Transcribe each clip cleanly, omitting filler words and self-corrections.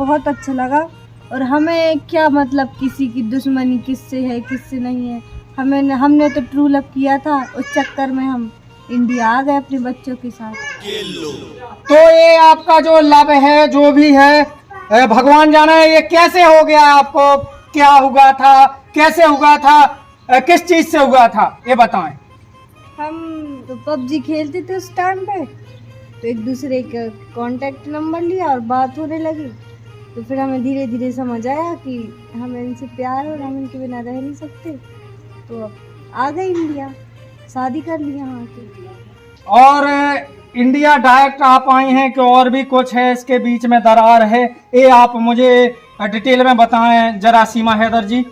बहुत अच्छा लगा। और हमें क्या मतलब किसी की दुश्मनी किससे है किससे नहीं है, हमने तो ट्रू लव किया था, उस चक्कर में हम इंडिया आ गए अपने बच्चों के साथ। तो ये आपका जो लव है जो भी है भगवान जाना है, ये कैसे हो गया, आपको क्या हुआ था, कैसे हुआ था, किस चीज से हुआ था ये बताएं। हम तो पबजी खेलते थे उस टाइम पे, तो एक दूसरे का कांटेक्ट नंबर लिया और बात होने लगी। तो फिर हमें धीरे धीरे समझ आया कि हमें इनसे प्यार है और हम इनके बिना रह नहीं सकते। तो अब आ गए इंडिया, शादी कर लिया वहाँ के। और इंडिया डायरेक्ट आप आई हैं कि और भी कुछ है इसके बीच में दरार है, ये आप मुझे डिटेल में बताएं जरा सीमा हैदर जी।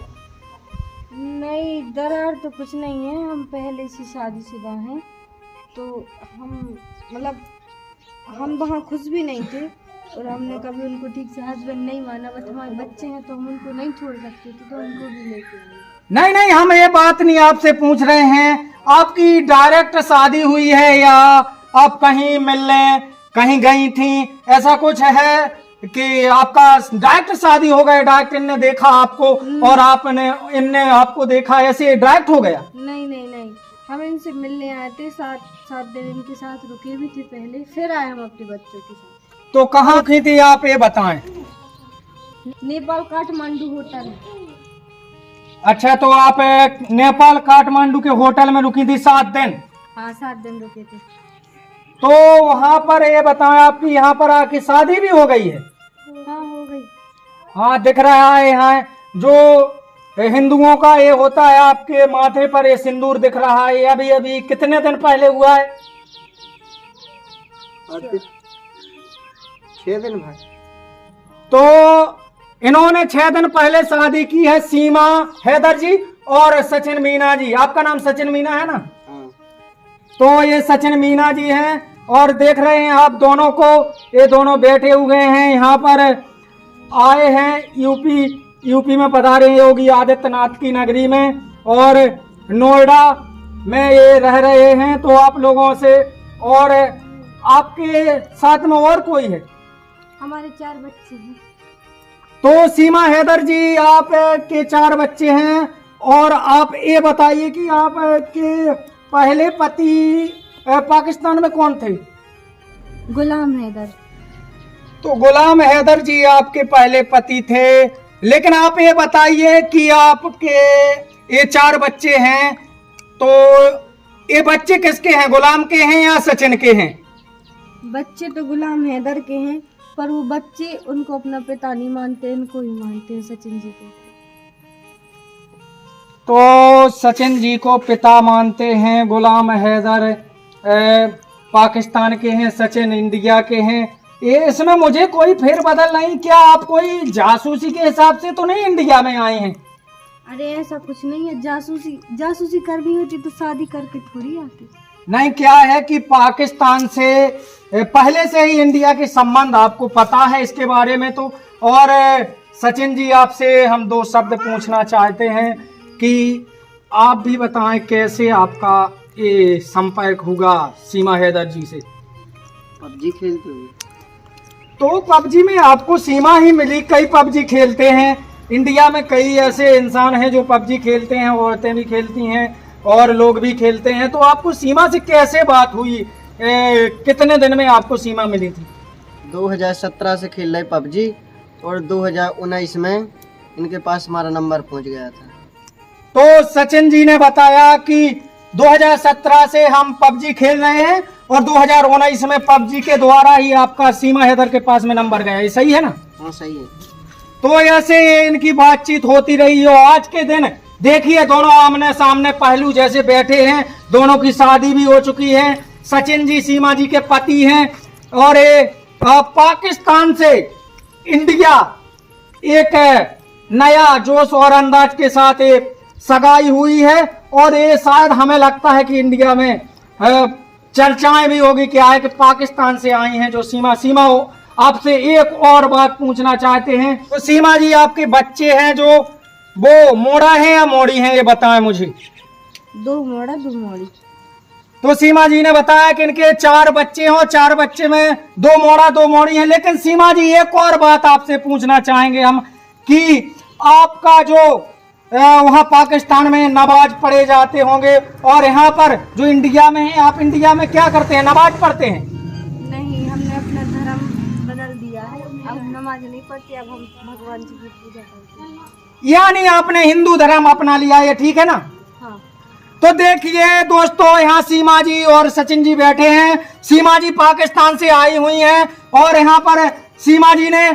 नहीं, दरार तो कुछ नहीं है, हम पहले से शादीशुदा हैं। तो हम मतलब हम वहाँ खुश भी नहीं थे और हमने कभी उनको ठीक से हस्बैंड नहीं माना। बट हमारे बच्चे हैं तो हम उनको नहीं छोड़ सकते थे, तो उनको भी लेके आए। नहीं नहीं, हम ये बात नहीं आपसे पूछ रहे हैं, आपकी डायरेक्ट शादी हुई है या आप कहीं मिलने कहीं गई थी, ऐसा कुछ है कि आपका डायरेक्ट शादी हो गया, डायरेक्ट इनने देखा आपको और आपने इनने आपको देखा, ऐसे डायरेक्ट हो गया? नहीं नहीं नहीं, हम इनसे मिलने आए थे, 7 दिन इनके साथ रुके भी थे पहले, फिर आए हम अपने बच्चों के साथ। तो कहाँ रुकी थी आप ये बताएं। नेपाल काठमांडू होटल। अच्छा, तो आप नेपाल काठमांडू के होटल में रुकी थी 7 दिन? हाँ, 7 दिन रुके थे। तो वहां पर ये बताएं आपकी यहाँ पर आके शादी भी हो गई है? हाँ, हो गई। हाँ, दिख रहा है यहाँ जो हिंदुओं का ये होता है, आपके माथे पर ये सिंदूर दिख रहा है, अभी अभी कितने दिन पहले हुआ है? 6 दिन भाई। तो इन्होंने 6 दिन पहले शादी की है, सीमा हैदर जी और सचिन मीना जी। आपका नाम सचिन मीना है ना? हाँ। तो ये सचिन मीना जी हैं और देख रहे हैं आप दोनों को, ये दोनों बैठे हुए हैं यहाँ पर, आए हैं यूपी में पधारे हैं योगी आदित्यनाथ की नगरी में और नोएडा में ये रह रहे हैं। तो आप लोगों से, और आपके साथ में और कोई है? हमारे 4 बच्चे हैं। तो सीमा हैदर जी, आप के 4 बच्चे हैं और आप ये बताइए कि आप के पहले पति पाकिस्तान में कौन थे? गुलाम हैदर। तो गुलाम हैदर जी आपके पहले पति थे, लेकिन आप ये बताइए कि आपके ये 4 बच्चे हैं, तो ये बच्चे किसके हैं, गुलाम के हैं या सचिन के हैं? बच्चे तो गुलाम हैदर के हैं, पर वो बच्चे उनको अपना पिता नहीं मानते, इनको ही मानते हैं, सचिन जी को। तो सचिन जी को पिता मानते हैं, गुलाम हैदर पाकिस्तान के हैं, सचिन इंडिया के हैं। ये इसमें मुझे कोई फेरबदल नहीं, क्या आप कोई जासूसी के हिसाब से तो नहीं इंडिया में आए हैं? अरे ऐसा कुछ नहीं है, जासूसी करनी होती तो शादी करके थोड़ी आती। नहीं, क्या है कि पाकिस्तान से पहले से ही इंडिया के संबंध आपको पता है इसके बारे में। तो और सचिन जी, आपसे हम 2 शब्द पूछना चाहते हैं कि आप भी बताएं कैसे आपका ये संपर्क हुआ सीमा हैदर जी से? पबजी खेलते हुए। तो पबजी में आपको सीमा ही मिली? कई पबजी खेलते हैं इंडिया में, कई ऐसे इंसान हैं जो पबजी खेलते हैं, औरतें भी खेलती हैं और लोग भी खेलते हैं। तो आपको सीमा से कैसे बात हुई, कितने दिन में आपको सीमा मिली थी? 2017 से खेल रहे पबजी और 2019 में इनके पास हमारा नंबर पहुंच गया था। तो सचिन जी ने बताया कि 2017 से हम पबजी खेल रहे हैं और 2019 में पबजी के द्वारा ही आपका सीमा हैदर के पास में नंबर गया, ये सही है ना? हाँ, सही है। तो ऐसे इनकी बातचीत होती रही हो। आज के दिन देखिए दोनों आमने सामने पहलू जैसे बैठे हैं, दोनों की शादी भी हो चुकी है, सचिन जी सीमा जी के पति हैं और पाकिस्तान से इंडिया एक नया जोश और अंदाज के साथ एक सगाई हुई है। और ये शायद हमें लगता है कि इंडिया में चर्चाएं भी होगी कि आए कि पाकिस्तान से आई हैं जो सीमा हो। आपसे एक और बात पूछना चाहते हैं, तो सीमा जी आपके बच्चे हैं जो वो मोड़ा है या मोड़ी हैं, ये बताएं मुझे। 2 मोड़ा 2 मोड़ी। तो सीमा जी ने बताया कि इनके 4 बच्चे हों, 4 बच्चे में 2 मोड़ा 2 मोड़ी हैं। लेकिन सीमा जी एक और बात आपसे पूछना चाहेंगे हम कि आपका जो वहां पाकिस्तान में नमाज पढ़े जाते होंगे और यहाँ पर जो इंडिया में है, आप इंडिया में क्या करते हैं, नमाज पढ़ते हैं? नहीं, हमने अपना धर्म बदल दिया है, अब नमाज नहीं पढ़ते, अब हम भगवान जी की पूजा करते हैं। यानी आपने हिंदू धर्म अपना लिया है, ठीक है ना? हाँ। तो देखिए दोस्तों, यहाँ सीमा जी और सचिन जी बैठे हैं। सीमा जी पाकिस्तान से आई हुई हैं और यहाँ पर सीमा जी ने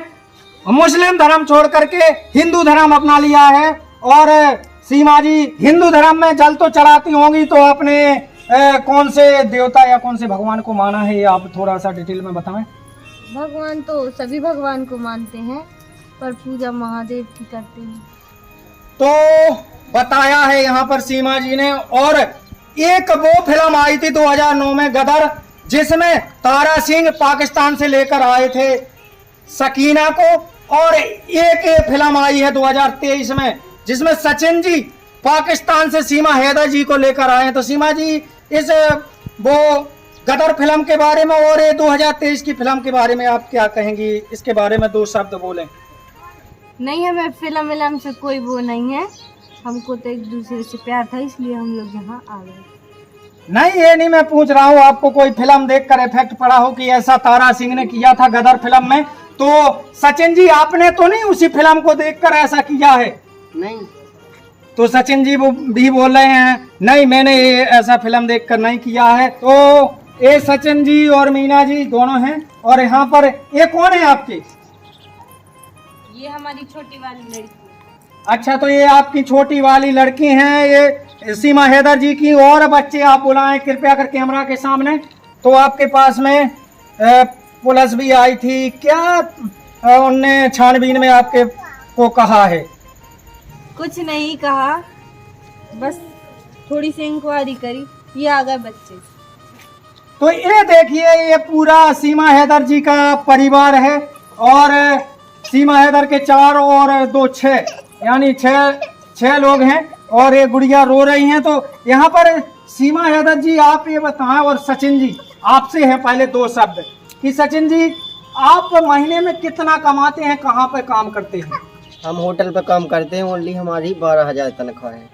मुस्लिम धर्म छोड़ करके हिंदू धर्म अपना लिया है। और सीमा जी हिंदू धर्म में जल तो चढ़ाती होंगी, तो आपने कौन से देवता या कौन से भगवान को माना है, ये आप थोड़ा सा डिटेल में बताएं। भगवान तो सभी भगवान को मानते हैं, पर पूजा महादेव की करते हैं। तो बताया है यहाँ पर सीमा जी ने। और एक वो फिल्म आई थी 2009 में, गदर, जिसमें तारा सिंह पाकिस्तान से लेकर आए थे सकीना को, और एक फिल्म आई है 2023 में जिसमें सचिन जी पाकिस्तान से सीमा हैदर जी को लेकर आए हैं। तो सीमा जी इस वो गदर फिल्म के बारे में और ये 2023 की फिल्म के बारे में आप क्या कहेंगी, इसके बारे में 2 शब्द बोलें। नहीं, हमें फिल्म विलम से कोई वो नहीं है, हमको तो एक दूसरे से प्यार था, इसलिए हम लोग यहाँ आ गए। नहीं, ये नहीं मैं पूछ रहा हूँ आपको कोई फिल्म देखकर इफेक्ट पड़ा हो कि ऐसा तारा सिंह ने किया था गदर फिल्म में, तो सचिन जी आपने तो नहीं उसी फिल्म को देखकर ऐसा किया है? नहीं। तो सचिन जी वो भी बोल रहे हैं नहीं, मैंने ऐसा फिल्म देखकर नहीं किया है। तो ये सचिन जी और मीना जी दोनों हैं। और यहाँ पर ये कौन है आपकी? ये हमारी छोटी वाली लड़की। अच्छा, तो ये आपकी छोटी वाली लड़की हैं, ये सीमा हैदर जी की। और बच्चे आप बुलाएं कृपया कर कैमरा के सामने। तो आपके पास में पुलिस भी आई थी, क्या उनने छानबीन में आपके को कहा है? कुछ नहीं कहा, बस थोड़ी सी इंक्वायरी करी, ये आ गए बच्चे। तो ये देखिए, ये पूरा सीमा हैदर जी का परिवार है और सीमा हैदर के 4 और 2 6, यानी 6 लोग हैं। और ये गुड़िया रो रही हैं। तो यहाँ पर सीमा हैदर जी आप ये बताएं, और सचिन जी आपसे है पहले 2 शब्द कि सचिन जी आप महीने में कितना कमाते हैं, कहाँ पे काम करते हैं? हम होटल पे काम करते हैं, ओनली हमारी 12,000 तनख्वाह है।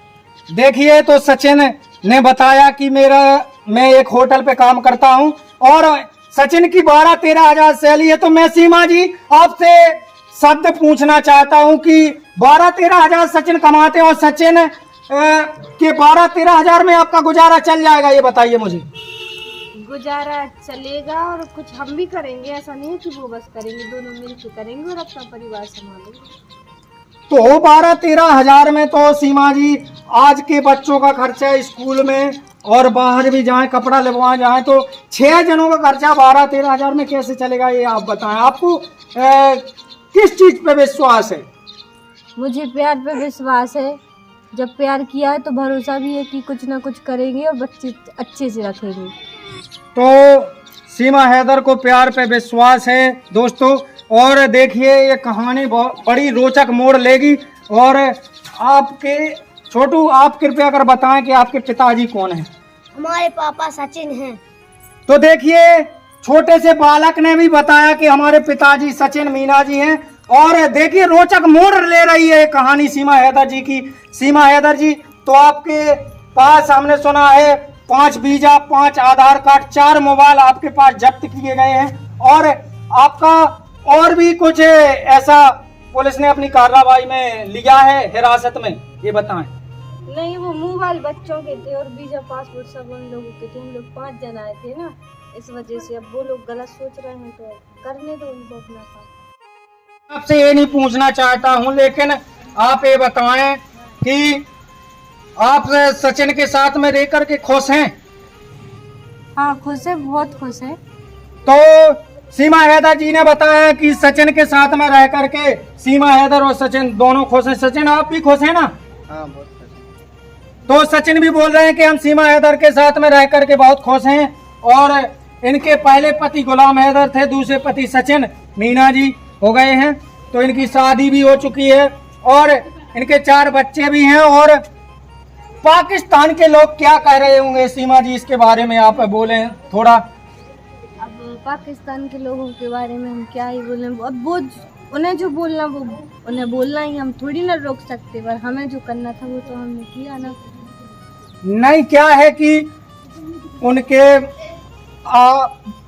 देखिए, तो सचिन ने बताया कि मैं एक होटल पे काम करता हूं और सचिन की 12-13 हजार सैलरी है। तो मैं सीमा जी आपसे शब्द पूछना चाहता हूं कि 12-13 हजार सचिन कमाते हैं और सचिन के 12-13 हजार में आपका गुजारा चल जाएगा, ये बताइए मुझे। गुजारा चलेगा और कुछ हम भी करेंगे, ऐसा नहीं है कि वो बस करेंगे, दोनों मिलकर करेंगे और अपना परिवार संभालेंगे। तो 12-13 हजार में तो सीमा जी आज के बच्चों का खर्चा स्कूल में और बाहर भी जाएं, कपड़ा लगवाएं जाएं, तो 6 जनों का खर्चा 12-13 हजार में कैसे चलेगा, ये आप बताएं। आपको किस चीज पे विश्वास है? मुझे प्यार पे विश्वास है, जब प्यार किया है तो भरोसा भी है कि कुछ ना कुछ करेंगे और बच्चे अच्छे से रखेंगे। तो सीमा हैदर को प्यार पे विश्वास है दोस्तों। और देखिए, ये कहानी बड़ी रोचक मोड़ लेगी। और आपके छोटू, आप कृपया कर बताएं कि आपके पिताजी कौन हैं? हमारे पापा सचिन हैं। तो देखिए, छोटे से बालक ने भी बताया कि हमारे पिताजी सचिन मीना जी हैं। और देखिए, रोचक मोड़ ले रही है कहानी सीमा हैदर जी की। सीमा हैदर जी, तो आपके पास हमने सुना है 5 वीजा, 5 आधार कार्ड, 4 मोबाइल आपके पास जब्त किए गए हैं। और आपका और भी कुछ ऐसा पुलिस ने अपनी कार्रवाई में लिया है हिरासत में, ये बताएं। नहीं, वो मोबाइल बच्चों के थे और वीजा पासपोर्ट सब उन लोगों के थे। हम लोग 5 जन आए थे ना, इस वजह से। अब वो लोग गलत सोच रहे हैं तो करने दो उनको अपना काम। आपसे ये नहीं पूछना चाहता हूँ, लेकिन आप ये बताएं कि आप सचिन के साथ में रह करके खुश हैं? हाँ, खुश है, बहुत खुश है। तो सीमा हैदर जी ने बताया कि सचिन के साथ में रह करके सीमा हैदर और सचिन दोनों खुश हैं। सचिन, आप भी खुश हैं ना? हाँ, बहुत खुश हैं। तो सचिन भी बोल रहे हैं कि हम सीमा हैदर के साथ में रह करके बहुत खुश हैं। और इनके पहले पति गुलाम हैदर थे, दूसरे पति सचिन मीना जी हो गए हैं। तो इनकी शादी भी हो चुकी है और इनके 4 बच्चे भी हैं। और पाकिस्तान के लोग क्या कह रहे होंगे सीमा जी, इसके बारे में आप बोलें थोड़ा। अब पाकिस्तान के लोगों के बारे में हम क्या ही बोलें, अब वो उन्हें जो बोलना वो उन्हें बोलना ही, हम थोड़ी ना रोक सकते, पर हमें जो करना था वो तो हमने किया ना। नहीं, क्या है कि उनके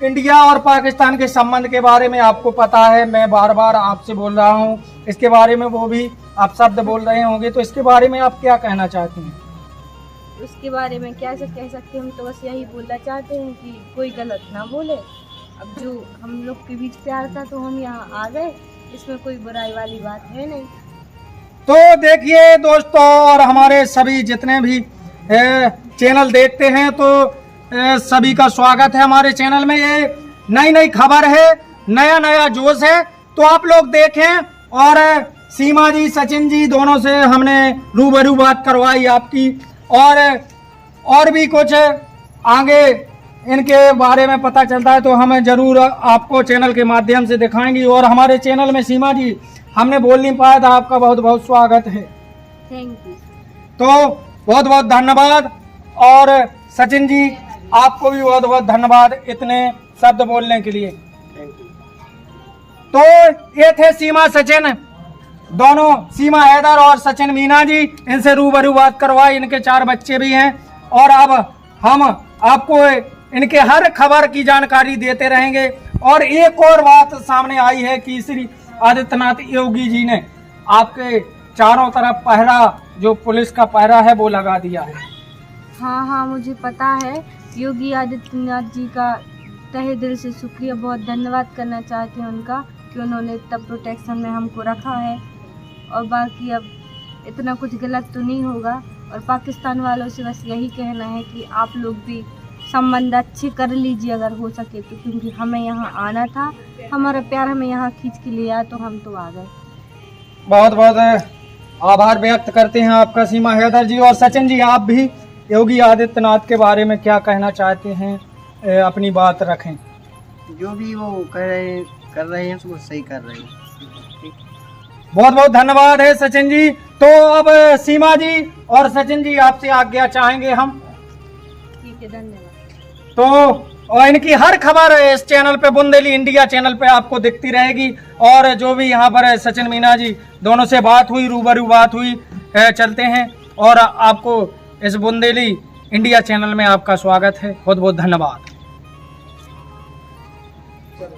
इंडिया और पाकिस्तान के संबंध के बारे में आपको पता है, मैं बार बार आपसे बोल रहा हूँ, इसके बारे में वो भी आप शब्द बोल रहे होंगे, तो इसके बारे में आप क्या कहना चाहती हैं? उसके बारे में क्या से कह सकते हैं, हम तो बस यही बोलना चाहते हैं कि कोई गलत ना बोले। अब जो हम लोग के बीच प्यार था तो हम यहाँ आ गए, इसमें कोई बुराई वाली बात है नहीं। तो देखिए दोस्तों, और हमारे सभी जितने भी चैनल देखते हैं तो सभी का स्वागत है हमारे चैनल में। ये नई नई खबर है, नया नया जोश है, तो आप लोग देखें। और सीमा जी, सचिन जी दोनों से हमने रूबरू बात करवाई आपकी, और भी कुछ आगे इनके बारे में पता चलता है तो हमें जरूर आपको चैनल के माध्यम से दिखाएंगी। और हमारे चैनल में सीमा जी हमने बोल नहीं पाया था, आपका बहुत बहुत स्वागत है। Thank you. तो बहुत बहुत धन्यवाद, और सचिन जी आपको भी बहुत बहुत धन्यवाद इतने शब्द बोलने के लिए। तो ये थे सीमा सचिन, दोनों सीमा हैदर और सचिन मीना जी, इनसे रूबरू बात करवाई। इनके 4 बच्चे भी हैं, और अब हम आपको इनके हर खबर की जानकारी देते रहेंगे। और एक और बात सामने आई है कि श्री आदित्यनाथ योगी जी ने आपके चारों तरफ पहरा, जो पुलिस का पहरा है वो लगा दिया है। हाँ हाँ, मुझे पता है। योगी आदित्यनाथ जी का तहे दिल से शुक्रिया, बहुत धन्यवाद करना चाहते हैं उनका कि उन्होंने इतना प्रोटेक्शन में हमको रखा है। और बाकी अब इतना कुछ गलत तो नहीं होगा, और पाकिस्तान वालों से बस यही कहना है कि आप लोग भी संबंध अच्छे कर लीजिए अगर हो सके तो, क्योंकि हमें यहाँ आना था, हमारा प्यार हमें यहाँ खींच के ले आया तो हम तो आ गए। बहुत बहुत आभार व्यक्त करते हैं आपका सीमा हैदर जी। और सचिन जी, आप भी योगी आदित्यनाथ के बारे में क्या कहना चाहते हैं, अपनी बात रखें। जो भी वो कर रहे हैं उसको सही कर रहे हैं। बहुत बहुत धन्यवाद है सचिन जी। तो अब सीमा जी और सचिन जी आपसे आज्ञा चाहेंगे हम। ठीक है, धन्यवाद। तो और इनकी हर खबर इस चैनल पे, बुंदेली इंडिया चैनल पे आपको दिखती रहेगी। और जो भी यहाँ पर सचिन मीना जी दोनों से बात हुई, रूबरू बात हुई, चलते हैं। और आपको इस बुंदेली इंडिया चैनल में आपका स्वागत है। बहुत बहुत धन्यवाद।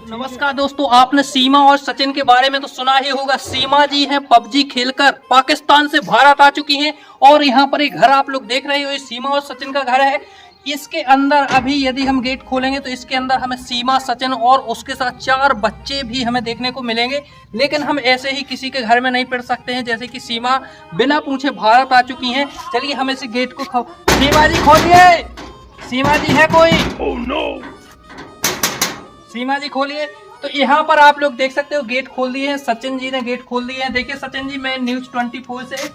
नमस्कार दोस्तों, आपने सीमा और सचिन के बारे में तो सुना ही होगा। सीमा जी हैं पबजी खेलकर पाकिस्तान से भारत आ चुकी हैं, और यहाँ पर एक घर आप लोग देख रहे हो, ये सीमा और सचिन का घर है। इसके अंदर अभी यदि हम गेट खोलेंगे तो इसके अंदर हमें सीमा, सचिन और उसके साथ 4 बच्चे भी हमें देखने को मिलेंगे। लेकिन हम ऐसे ही किसी के घर में नहीं पड़ सकते हैं, जैसे कि सीमा बिना पूछे भारत आ चुकी हैं। चलिए हम इस गेट को सीमा जी खोलिए। सीमा जी है कोई? oh, no. सीमा जी खोलिए। तो यहाँ पर आप लोग देख सकते हो गेट खोल दिए हैं, सचिन जी ने गेट खोल दिए हैं। देखिए सचिन जी, मैं न्यूज़ 24 से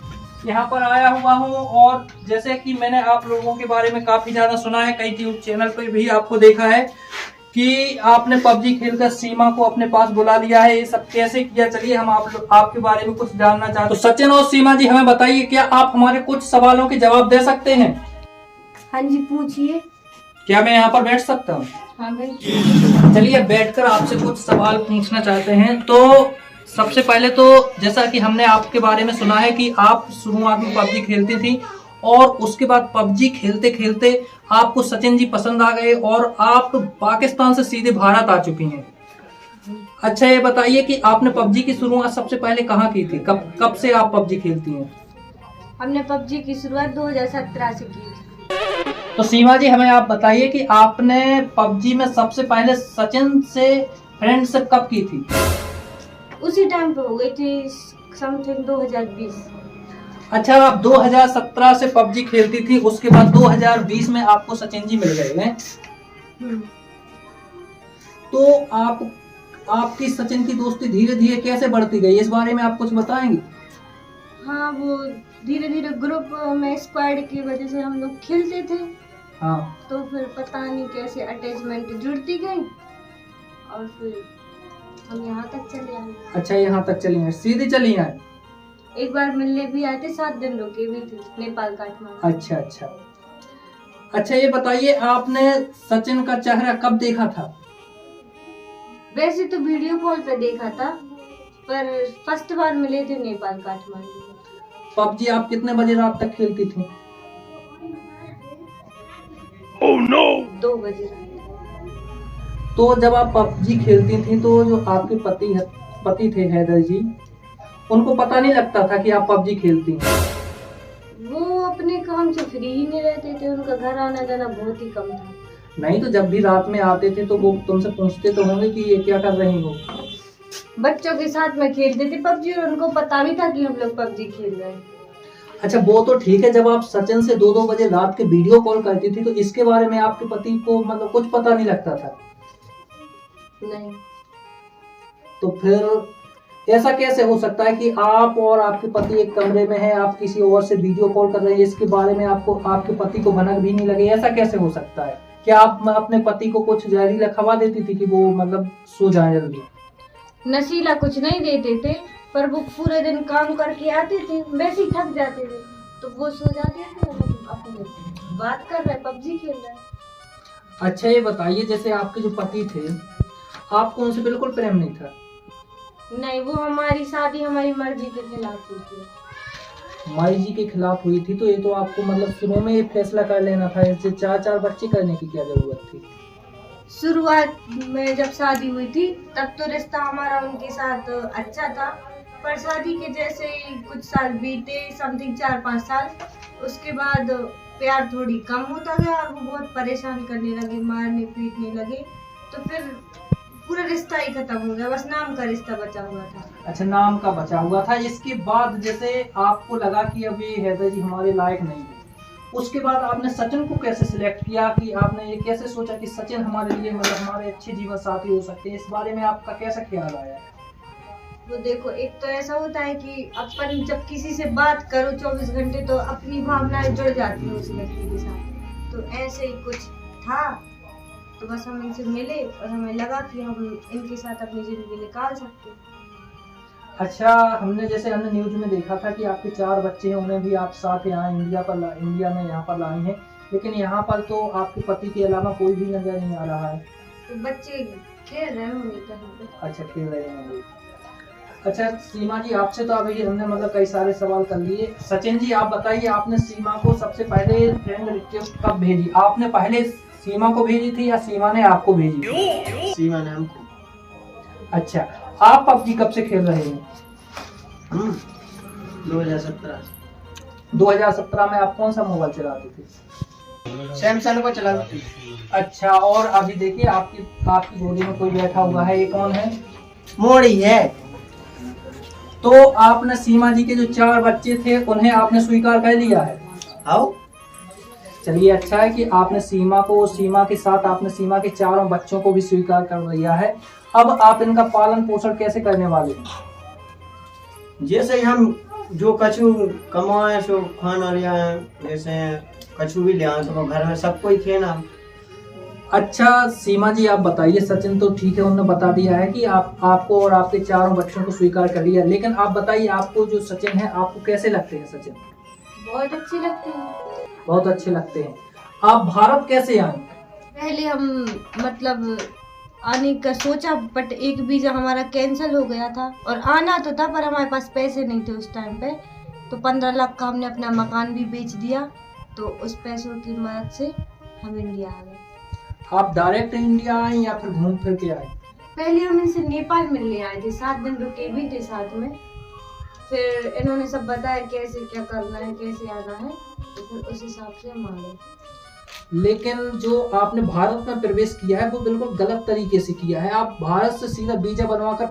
यहाँ पर आया हुआ हूँ, और जैसे कि मैंने आप लोगों के बारे में काफी ज्यादा सुना है, कई यूट्यूब चैनल पर भी आपको देखा है कि आपने पबजी खेलकर सीमा को अपने पास बुला लिया है। ये सब कैसे किया, चलिए हम आपके बारे में कुछ जानना चाहते हैं। तो सचिन और सीमा जी हमें बताइए, क्या आप हमारे कुछ सवालों के जवाब दे सकते हैं? हाँ जी, पूछिए। क्या मैं यहाँ पर बैठ सकता हूँ? हाँ भाई। चलिए बैठकर आपसे कुछ सवाल पूछना चाहते हैं। तो सबसे पहले तो जैसा कि हमने आपके बारे में सुना है कि आप शुरुआत में पबजी खेलती थी, और उसके बाद पबजी खेलते खेलते आपको सचिन जी पसंद आ गए, और आप पाकिस्तान से सीधे भारत आ चुकी हैं। अच्छा, ये बताइए कि आपने पबजी की शुरुआत सबसे पहले कहाँ की थी? कब से आप पबजी खेलती हैं? हमने पबजी की शुरुआत 2017 से की थी। तो सीमा जी हमें आप बताइए कि आपने पबजी में सबसे पहले सचिन से फ्रेंडशिप कब की थी? उसी टाइम पे हो गई थी, समथिंग 2020। अच्छा, आप 2017 से पबजी खेलती थी, उसके बाद 2020 में आपको सचिन जी मिल गए हैं। तो आपकी सचिन की दोस्ती धीरे धीरे कैसे बढ़ती गई, इस बारे में आप कुछ बताएंगे? हाँ, वो धीरे धीरे ग्रुप में, स्क्वाड की वजह से हम लोग खेलते थे। हाँ। तो फिर पता नहीं कैसे अटैचमेंट जुड़ती गई, और फिर हम यहाँ तक चले आए। अच्छा, यहाँ तक चली हैं, सीधी चली हैं। एक बार मिलने भी आए थे, 7 दिन रुके भी थे नेपाल काठमांडू। अच्छा अच्छा अच्छा, ये बताइए आपने सचिन का चेहरा कब देखा था? वैसे तो वीडियो कॉल पे देखा था, पर फर्स्ट बार मिले थे नेपाल काठमांडू में। पबजी आप कितने बजे रात तक खेलती थी? 2 बजे। तो जब आप पबजी खेलती थी तो जो आपके पति थे हैदर जी, उनको पता नहीं लगता था कि आप पबजी खेलती हैं? वो अपने काम से फ्री ही नहीं रहते थे, उनका घर आना जाना बहुत ही कम था। नहीं तो जब भी रात में आते थे तो वो तुमसे पूछते तो होंगे कि ये क्या कर रही हो? बच्चों के साथ में खेलते थे पबजी, और उनको पता भी था कि हम लोग पबजी खेल रहे हैं। अच्छा वो तो ठीक है, जब आप सचिन से 2-2 बजे रात के वीडियो कॉल करती थी तो इसके बारे में आपके पति को मतलब कुछ पता नहीं लगता था? नहीं। तो फिर ऐसा कैसे हो सकता है कि आप और आपके पति एक कमरे में हैं, आप किसी और से वीडियो कॉल कर रहे हैं, इसके बारे में आपको आपके पति को भनक भी नहीं लगे? ऐसा कैसे हो सकता है? क्या आप अपने पति को कुछ जहरीला खवा देती थी कि वो मतलब सो जाए जल्दी? नशीला कुछ नहीं देते थे, पर वो पूरे दिन काम करके आते थे, वैसे ही थक जाते थे तो वो सो जाते थे, अपने बात कर रहे पबजी खेल रहे। अच्छा ये बताइए, जैसे आपके जो पति थे, आपको उनसे बिल्कुल प्रेम नहीं था? नहीं, वो हमारी शादी हमारी मर्जी के खिलाफ हुई थी। माई जी के खिलाफ हुई थी, तो ये तो आपको मतलब शुरू में ये फैसला कर लेना था, इससे 4-4 बच्चे करने की क्या जरूरत थी? शुरुआत में जब शादी हुई थी तब तो रिश्ता हमारा उनके साथ अच्छा था, पर शादी के जैसे ही कुछ साल बीते, समथिंग 4-5 साल, उसके बाद प्यार थोड़ी कम होता गया और वो बहुत परेशान करने लगे, मारने पीटने लगे, तो फिर पूरा रिश्ता ही खत्म हो गया, बस नाम का रिश्ता बचा हुआ था। अच्छा नाम का बचा हुआ था। इसके बाद जैसे आपको लगा कि अभी हैदर जी हमारे लायक नहीं है, उसके बाद आपने सचिन को कैसे सिलेक्ट किया? कि आपने ये कैसे सोचा कि सचिन हमारे लिए मतलब हमारे अच्छे जीवन साथी हो सकते हैं? इस बारे में आपका कैसा ख्याल आया? वो देखो, एक तो ऐसा होता है कि अपन जब किसी से बात करो 24 घंटे तो अपनी भावनाएं जुड़ जाती हैं उस व्यक्ति के साथ, तो ऐसे ही कुछ था, तो बस हम इनसे मिले और हमें लगा कि हम इनके साथ अपनी जिंदगी निकाल सकते हैं। अच्छा हमने न्यूज में देखा था कि आपके 4 बच्चे हैं, उन्हें भी आप साथ यहाँ इंडिया में यहाँ पर लाए हैं, लेकिन यहाँ पर तो आपके पति के अलावा कोई भी नजर नहीं आ रहा है। तो बच्चे खेल रहे होंगे कहीं पे। अच्छा खेल रहे होंगे। अच्छा सीमा जी, आपसे तो अभी हमने मतलब कई सारे सवाल कर लिए। सचिन जी आप बताइए, आपने सीमा को सबसे पहले फ्रेंड रिक्वेस्ट कब भेजी? आपने पहले सीमा को भेजी थी या सीमा ने आपको भेजी थी? सीमा ने हमको। अच्छा आप पबजी कब से खेल रहे हैं? 2017। 2017 में आप कौन सा मोबाइल चलाते थे? सैमसंग को चलाते थे। अच्छा, और अभी देखिए आपकी गोदी में कोई बैठा हुआ है, ये कौन है? मोड़ी है। तो आपने सीमा जी के जो 4 बच्चे थे उन्हें आपने स्वीकार कर लिया है? आओ चलिए अच्छा है कि आपने सीमा के साथ आपने सीमा के 4 बच्चों को भी स्वीकार कर लिया है। अब आप इनका पालन पोषण कैसे करने वाले हैं? जैसे हम जो कछु कमाए सो खाना लिया है, जैसे कछु भी लिया तो घर में सब कोई थे ना। अच्छा सीमा जी आप बताइए, सचिन तो ठीक है उन्होंने बता दिया है कि आपको और आपके 4 बच्चों को स्वीकार कर लिया, लेकिन आप बताइए आपको जो सचिन है आपको कैसे लगते हैं? सचिन बहुत अच्छे लगते हैं। बहुत अच्छे लगते हैं। आप भारत कैसे आए? पहले हम मतलब आने का सोचा, बट एक वीजा हमारा कैंसिल हो गया था, और आना तो था पर हमारे पास पैसे नहीं थे उस टाइम पे, तो 15 लाख का हमने अपना मकान भी बेच दिया, तो उस पैसों की मदद से हम इंडिया आ गए। आप डायरेक्ट इंडिया आए या फिर घूम फिर के आए? पहले हम इनसे नेपाल मिलने आए थे, 7 दिन रुके भी थे साथ में, फिर इन्होंने सब बताया कैसे क्या करना है, कैसे आना है, तो फिर उस हिसाब से हम आ गए। लेकिन जो आपने भारत में प्रवेश किया है वो बिल्कुल गलत तरीके से किया है। आप भारत से सीधा वीजा बनवाकर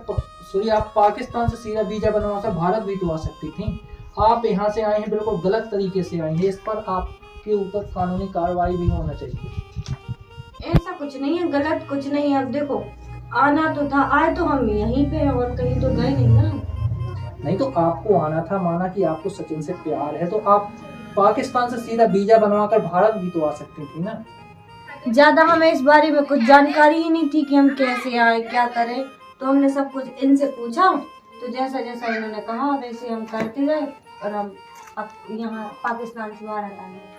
आप पाकिस्तान से सीधा वीजा बनवाकर भारत भी तो आ सकती थी। आप यहाँ से आए हैं, बिल्कुल गलत तरीके से आए हैं। इस पर आपके ऊपर कानूनी कार्रवाई भी होना चाहिए। ऐसा कुछ नहीं है, गलत कुछ नहीं है। अब देखो, आना तो था, आए तो हम यहीं पे हैं और कहीं तो गए नहीं ना। नहीं तो आपको आना था, माना कि आपको सचिन से प्यार है, तो आप पाकिस्तान से सीधा वीजा बनवाकर भारत भी तो आ सकती थी ना। ज्यादा हमें इस बारे में कुछ जानकारी ही नहीं थी कि हम कैसे आए क्या करें, तो हमने सब कुछ इनसे पूछा तो जैसा जैसा इन्होंने कहा वैसे हम करते गए और हम अब यहाँ पाकिस्तान से बाहर आ गए।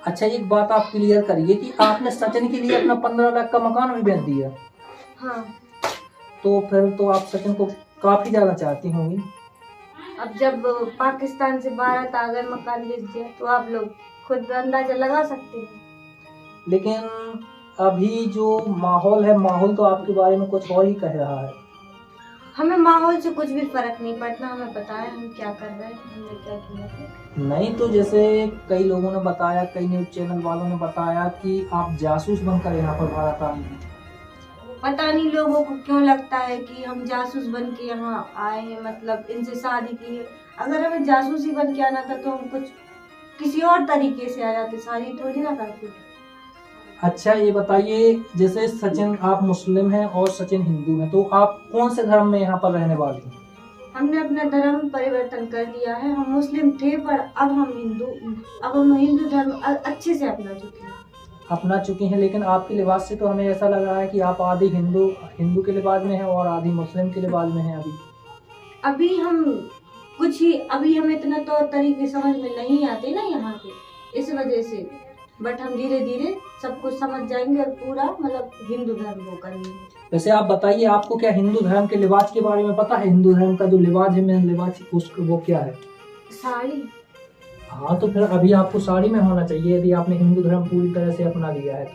अच्छा, एक बात आप क्लियर करिए कि आपने सचिन के लिए अपना 15 लाख का मकान भी बेच दिया, हाँ। तो फिर तो आप सचिन को काफी ज्यादा चाहती होंगी। अब जब पाकिस्तान से भारत आ गए, मकान बेच दिया, तो आप लोग खुद अंदाजा लगा सकते हैं। लेकिन अभी जो माहौल है, माहौल तो आपके बारे में कुछ और ही कह रहा है। हमें माहौल से कुछ भी फर्क नहीं पड़ता, हमें पता है हम क्या कर रहे हैं, हमने क्या किया है। नहीं तो जैसे कई लोगों ने बताया, कई न्यूज चैनल वालों ने बताया कि आप जासूस बनकर यहाँ पर भारत आए हैं। पता नहीं लोगों को क्यों लगता है कि हम जासूस बन के यहाँ आए हैं, मतलब इनसे शादी की है। अगर हमें जासूसी बन के आना था तो हम कुछ किसी और तरीके से आ जाते, शादी थोड़ी ना करते। अच्छा, ये बताइए, जैसे सचिन आप मुस्लिम हैं और सचिन हिंदू हैं, तो आप कौन से धर्म में यहाँ पर रहने वाले हैं? हमने अपना धर्म परिवर्तन कर दिया है। हम मुस्लिम थे पर अब हम हिंदू धर्म अच्छे से अपना चुके हैं। अपना चुके हैं, लेकिन आपके लिबास से तो हमें ऐसा लग रहा है कि आप आधी हिंदू के लिबास में हैं और आधी मुस्लिम के लिबास में हैं। अभी हमें इतना तौर तरीके समझ में नहीं आते ना यहाँ के, इस वजह से। बट हम धीरे धीरे सब कुछ समझ जाएंगे और पूरा मतलब हिंदू धर्म वो करेंगे। वैसे आप बताइए, आपको क्या हिंदू धर्म के लिबास के बारे में पता है? हिंदू धर्म का जो लिबास है, मेन लिबास उसको वो क्या है? साड़ी। हाँ, तो फिर अभी आपको साड़ी में होना चाहिए यदि आपने हिंदू धर्म पूरी तरह से अपना लिया है।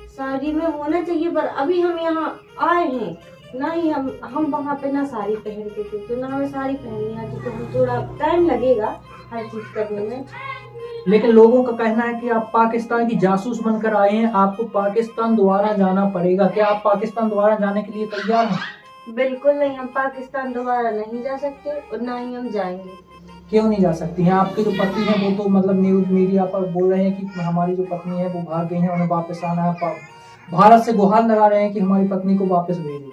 साड़ी में होना चाहिए, पर अभी हम यहाँ आए हैं ना ही हम वहाँ पे ना साड़ी पहनते थे, तो ना हमें साड़ी पहननी आती, तो हम थोड़ा टाइम लगेगा हर चीज करने में। लेकिन लोगों का कहना है कि आप पाकिस्तान की जासूस बनकर आए हैं, आपको पाकिस्तान दोबारा जाना पड़ेगा। क्या आप पाकिस्तान दोबारा जाने के लिए तैयार हैं? बिल्कुल नहीं, हम पाकिस्तान दोबारा नहीं जा सकते और ना ही हम जाएंगे। क्यों नहीं जा सकती हैं? आपके जो पति हैं वो तो मतलब न्यूज मीडिया पर बोल रहे हैं कि हमारी जो पत्नी है वो भाग गई है, उन्हें वापस आना है। भारत से गुहार लगा रहे हैं कि हमारी पत्नी को वापस भेजिए।